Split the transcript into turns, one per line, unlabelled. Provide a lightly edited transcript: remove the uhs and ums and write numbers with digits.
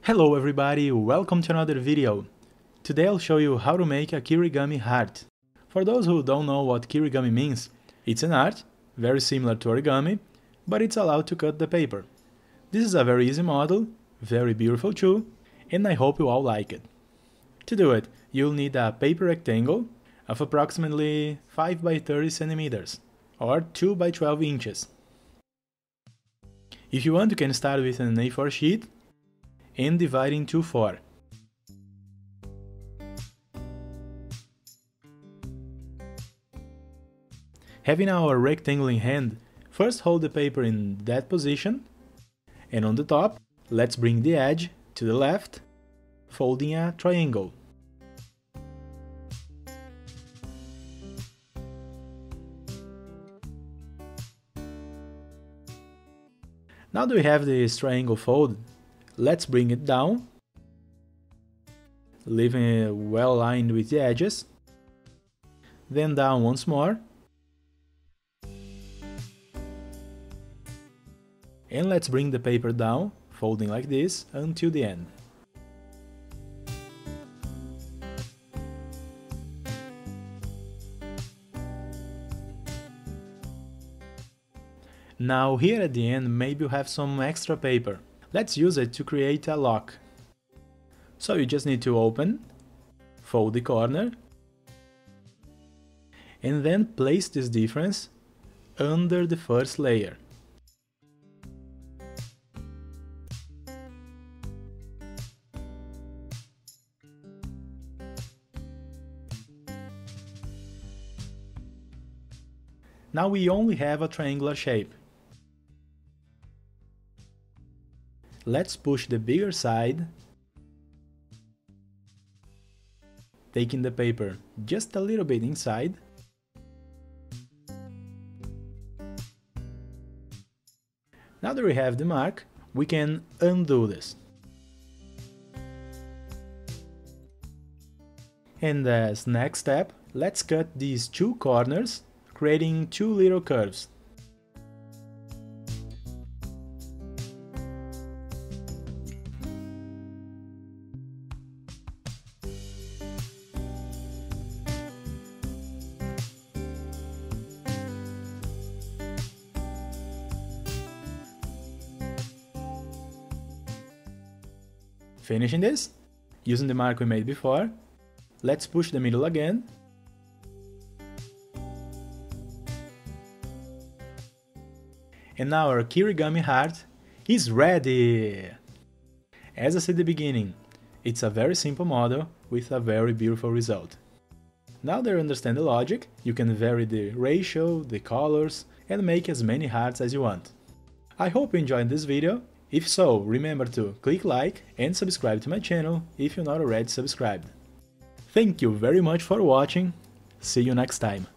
Hello everybody, welcome to another video. Today I'll show you how to make a Kirigami heart. For those who don't know what Kirigami means, it's an art, very similar to origami, but it's allowed to cut the paper. This is a very easy model, very beautiful too, and I hope you all like it. To do it, you'll need a paper rectangle of approximately 5 by 30 centimeters, or 2 by 12 inches. If you want, you can start with an A4 sheet and divide into 4. Having our rectangle in hand, first hold the paper in that position, and on the top, let's bring the edge to the left, folding a triangle. Now that we have this triangle folded, let's bring it down, leaving it well aligned with the edges, then down once more, and let's bring the paper down, folding like this until the end. Now here at the end, maybe you have some extra paper. Let's use it to create a lock. So you just need to open, fold the corner, and then place this difference under the first layer. Now we only have a triangular shape. Let's push the bigger side, taking the paper just a little bit inside, now that we have the mark, we can undo this. And as next step, let's cut these two corners, creating two little curves. Finishing this, using the mark we made before, let's push the middle again, and now our Kirigami heart is ready! As I said at the beginning, it's a very simple model with a very beautiful result. Now that you understand the logic, you can vary the ratio, the colors, and make as many hearts as you want. I hope you enjoyed this video. If so, remember to click like and subscribe to my channel if you're not already subscribed. Thank you very much for watching, see you next time.